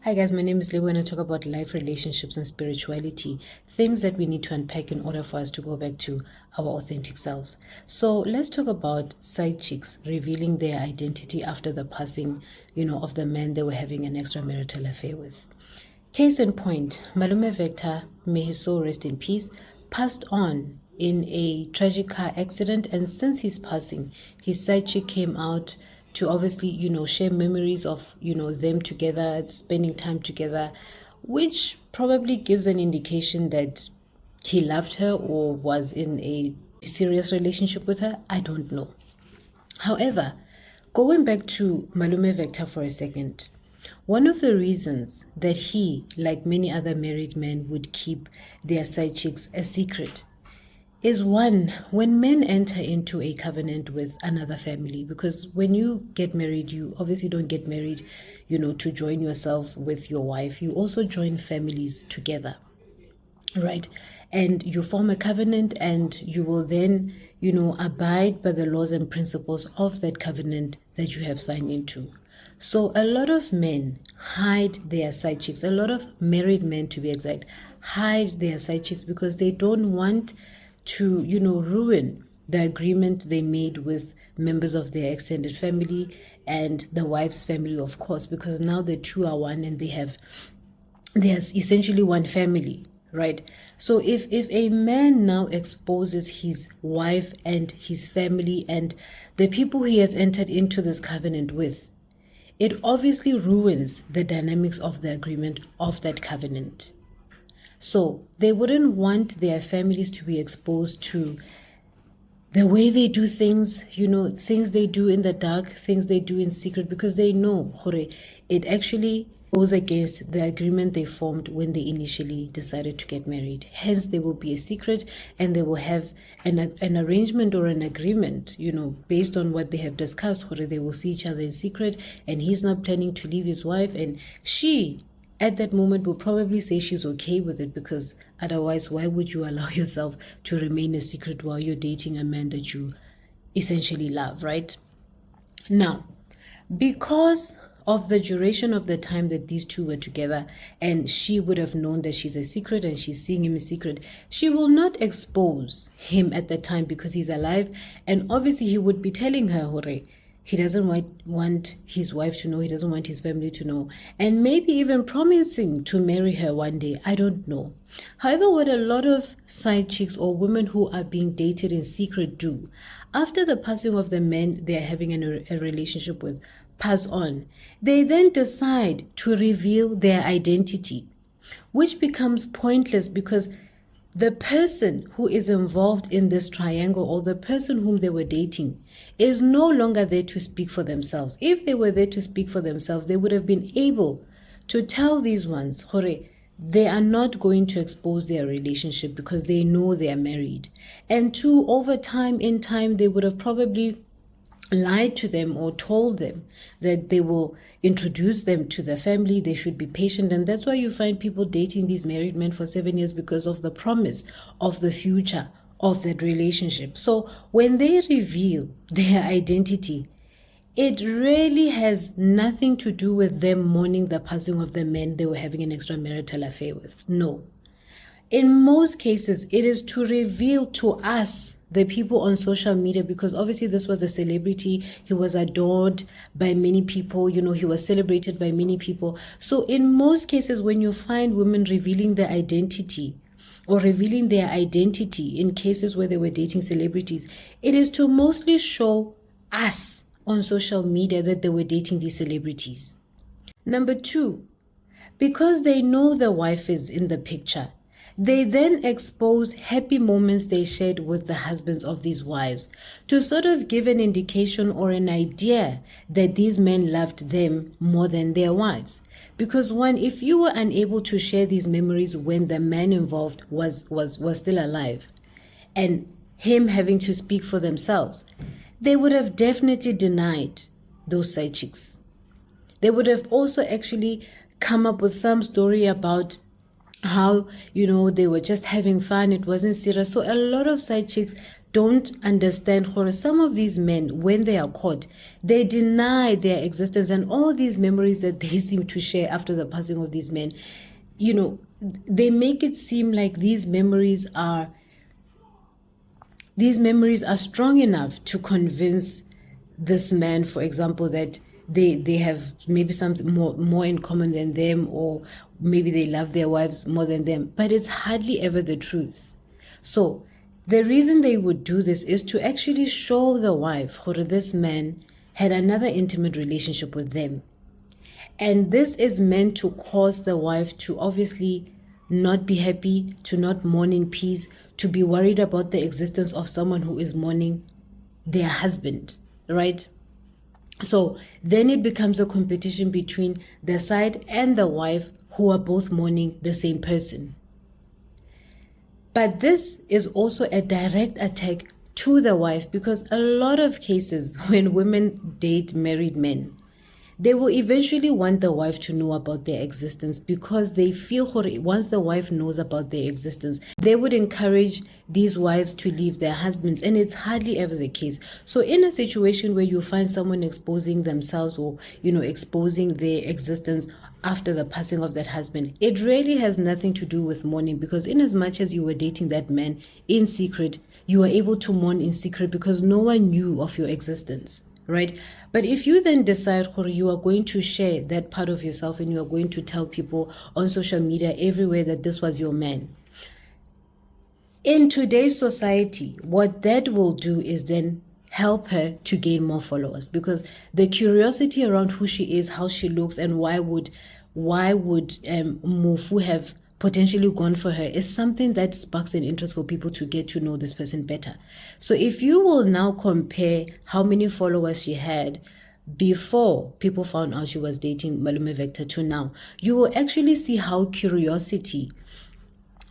Hi guys, my name is Lebo and I talk about life, relationships, and spirituality. Things that we need to unpack in order for us to go back to our authentic selves. So let's talk about side chicks revealing their identity after the passing, of the man they were having an extramarital affair with. Case in point, Malume Vector, may his soul rest in peace, passed on in a tragic car accident, and since his passing, his side chick came out to obviously, share memories of, them together, spending time together, which probably gives an indication that he loved her or was in a serious relationship with her. I don't know. However, going back to Malume Vector for a second, one of the reasons that he, like many other married men, would keep their side chicks a secret is one, when men enter into a covenant with another family, because when you get married, you obviously don't get married, to join yourself with your wife. You also join families together, right? And you form a covenant and you will then, abide by the laws and principles of that covenant that you have signed into. So a lot of men hide their side chicks, a lot of married men to be exact, hide their side chicks because they don't want to, ruin the agreement they made with members of their extended family and the wife's family, of course, because now the two are one and there's essentially one family, right? So if a man now exposes his wife and his family and the people he has entered into this covenant with, it obviously ruins the dynamics of the agreement of that covenant. So they wouldn't want their families to be exposed to the way they do things, things they do in the dark, things they do in secret, because they know it actually goes against the agreement they formed when they initially decided to get married. Hence, there will be a secret and they will have an arrangement or an agreement, based on what they have discussed, they will see each other in secret and he's not planning to leave his wife, and she at that moment will probably say she's okay with it, because otherwise why would you allow yourself to remain a secret while you're dating a man that you essentially love, right? Now, because of the duration of the time that these two were together, and she would have known that she's a secret and she's seeing him in secret, she will not expose him at the time because he's alive, and obviously he would be telling her, he doesn't want his wife to know, he doesn't want his family to know, and maybe even promising to marry her one day. I don't know. However, what a lot of side chicks or women who are being dated in secret do, after the passing of the men they're having a relationship with pass on, they then decide to reveal their identity, which becomes pointless because the person who is involved in this triangle, or the person whom they were dating, is no longer there to speak for themselves. If they were there to speak for themselves, they would have been able to tell these ones, they are not going to expose their relationship because they know they are married. And two, over time, in time, they would have probably lied to them or told them that they will introduce them to the family, they should be patient. And that's why you find people dating these married men for 7 years, because of the promise of the future of that relationship. So when they reveal their identity, it really has nothing to do with them mourning the passing of the men they were having an extramarital affair with. No. In most cases, it is to reveal to us, the people on social media, because obviously this was a celebrity. He was adored by many people. He was celebrated by many people. So in most cases, when you find women revealing their identity or revealing their identity in cases where they were dating celebrities, it is to mostly show us on social media that they were dating these celebrities. Number two, because they know the wife is in the picture, they then expose happy moments they shared with the husbands of these wives to sort of give an indication or an idea that these men loved them more than their wives. Because one, if you were unable to share these memories when the man involved was still alive, and him having to speak for themselves, they would have definitely denied those side chicks. They would have also actually come up with some story about how, they were just having fun. It wasn't serious. So a lot of side chicks don't understand how some of these men, when they are caught, they deny their existence, and all these memories that they seem to share after the passing of these men, they make it seem like these memories are strong enough to convince this man, for example, that they have maybe something more in common than them, or maybe they love their wives more than them. But it's hardly ever the truth. So the reason they would do this is to actually show the wife that this man had another intimate relationship with them. And this is meant to cause the wife to obviously not be happy, to not mourn in peace, to be worried about the existence of someone who is mourning their husband, right? So then it becomes a competition between the side and the wife who are both mourning the same person. But this is also a direct attack to the wife, because a lot of cases when women date married men, they will eventually want the wife to know about their existence, because they feel once the wife knows about their existence, they would encourage these wives to leave their husbands, and it's hardly ever the case. So in a situation where you find someone exposing themselves, or exposing their existence after the passing of that husband, it really has nothing to do with mourning, because in as much as you were dating that man in secret, you were able to mourn in secret because no one knew of your existence. Right? But if you then decide you are going to share that part of yourself, and you are going to tell people on social media everywhere that this was your man, in today's society, what that will do is then help her to gain more followers, because the curiosity around who she is, how she looks, and why would Mofu have potentially gone for her is something that sparks an interest for people to get to know this person better. So if you will now compare how many followers she had before people found out she was dating Malume Vector to now, you will actually see how curiosity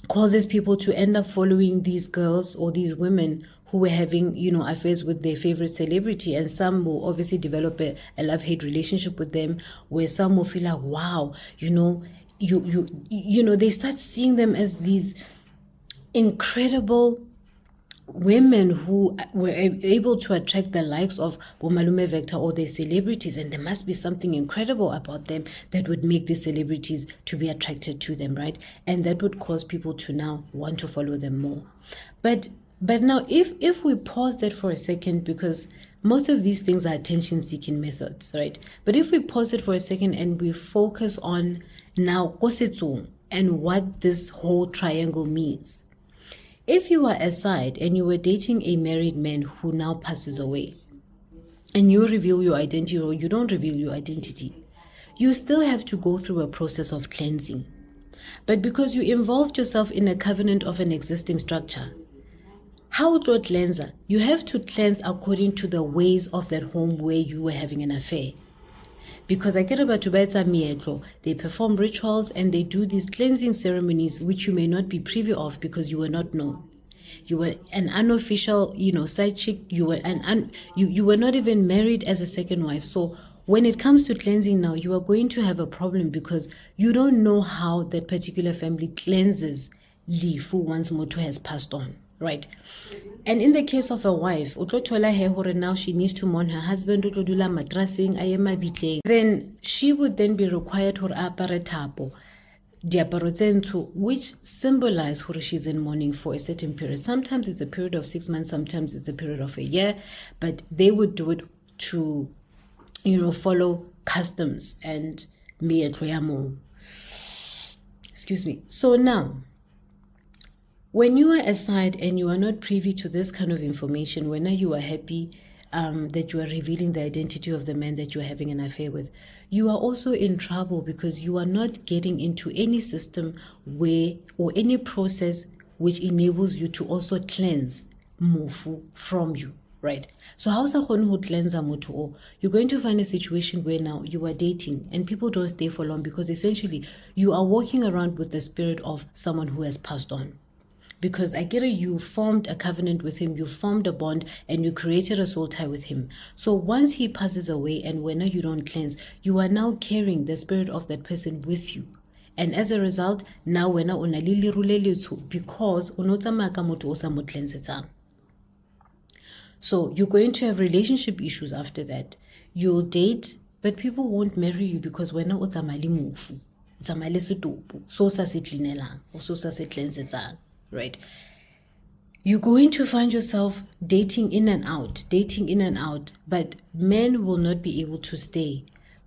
causes people to end up following these girls or these women who were having, affairs with their favorite celebrity. And some will obviously develop a love-hate relationship with them, where some will feel like, wow, they start seeing them as these incredible women who were able to attract the likes of Malume Vector or their celebrities, and there must be something incredible about them that would make these celebrities to be attracted to them, right? And that would cause people to now want to follow them more. But now if we pause that for a second, because most of these things are attention-seeking methods, right? But if we pause it for a second and we focus on now Kosetsong and what this whole triangle means. If you are a side and you were dating a married man who now passes away, and you reveal your identity or you don't reveal your identity, you still have to go through a process of cleansing. But because you involved yourself in a covenant of an existing structure, how to cleanse? You have to cleanse according to the ways of that home where you were having an affair. Because they perform rituals and they do these cleansing ceremonies which you may not be privy of because you were not known. You were an unofficial, side chick. You were you were not even married as a second wife. So when it comes to cleansing now, you are going to have a problem because you don't know how that particular family cleanses Lifu once Moto has passed on. Right? And in the case of a wife, now she needs to mourn her husband, then she would then be required to apare thapo, which symbolize who she's in mourning for a certain period. Sometimes it's a period of 6 months, sometimes it's a period of a year, but they would do it to, follow customs and excuse me. So now, when you are aside and you are not privy to this kind of information, when you are happy that you are revealing the identity of the man that you are having an affair with, you are also in trouble because you are not getting into any system or any process which enables you to also cleanse Mofu from you, right? So how's a who cleanse Motu? You're going to find a situation where now you are dating and people don't stay for long because essentially you are walking around with the spirit of someone who has passed on. Because you formed a covenant with him, you formed a bond, and you created a soul tie with him. So once he passes away and when you don't cleanse, you are now carrying the spirit of that person with you. And as a result, now because So you're going to have relationship issues after that. You'll date, but people won't marry you because wena o tsamaya le mofu, o tsamaya le setopo, so sa se cleanelang, or so sa se cleansetsang, right? You're going to find yourself dating in and out, but men will not be able to stay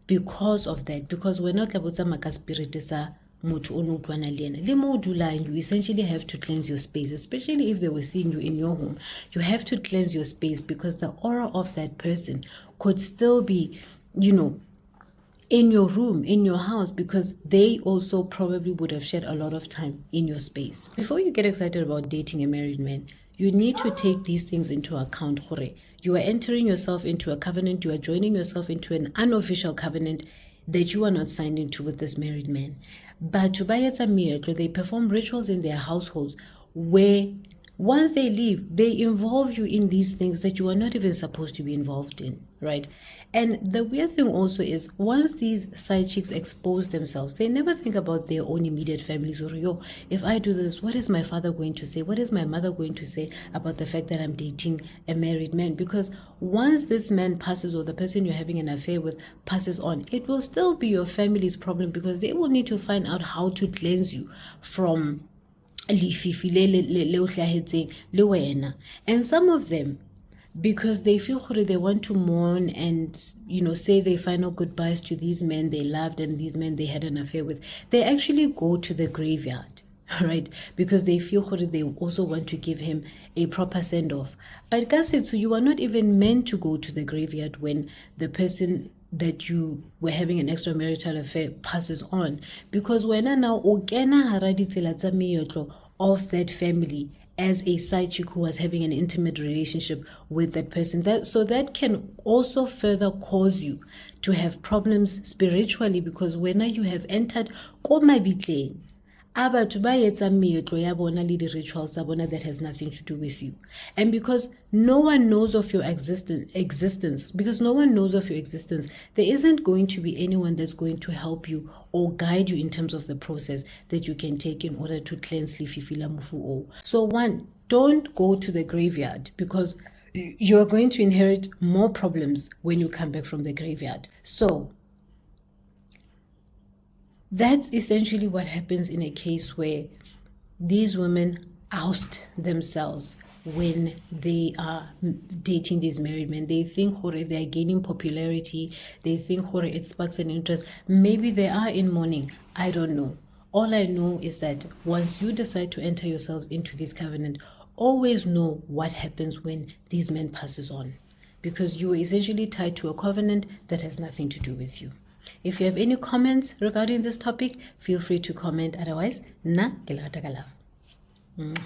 because of that, because we're not able to spirit sa motho o no utlwana le ena. Le mo dulang, you essentially have to cleanse your space, especially if they were seeing you in your home. You have to cleanse your space because the aura of that person could still be, in your room, in your house, because they also probably would have shared a lot of time in your space. Before you get excited about dating a married man, you need to take these things into account. You are entering yourself into a covenant, you are joining yourself into an unofficial covenant that you are not signed into with this married man. But they perform rituals in their households where once they leave, they involve you in these things that you are not even supposed to be involved in, right? And the weird thing also is, once these side chicks expose themselves, they never think about their own immediate families. Or, if I do this, what is my father going to say? What is my mother going to say about the fact that I'm dating a married man? Because once this man passes, or the person you're having an affair with passes on, it will still be your family's problem, because they will need to find out how to cleanse you from and some of them, because they feel they want to mourn and say their final goodbyes to these men they loved and these men they had an affair with, they actually go to the graveyard, right? Because they feel they also want to give him a proper send-off. But Kasetsu, you are not even meant to go to the graveyard when the person that you were having an extramarital affair passes on, because when now of that family as a side chick who was having an intimate relationship with that person, that can also further cause you to have problems spiritually, because when you have entered rituals that has nothing to do with you. And because no one knows of your existence, there isn't going to be anyone that's going to help you or guide you in terms of the process that you can take in order to cleanse Lififila Mufu. So one, don't go to the graveyard, because you are going to inherit more problems when you come back from the graveyard. So that's essentially what happens in a case where these women oust themselves when they are dating these married men. They think they are gaining popularity. They think it sparks an interest. Maybe they are in mourning. I don't know. All I know is that once you decide to enter yourselves into this covenant, always know what happens when these men passes on, because you are essentially tied to a covenant that has nothing to do with you. If you have any comments regarding this topic, feel free to comment. Otherwise, na ke la rata ka love.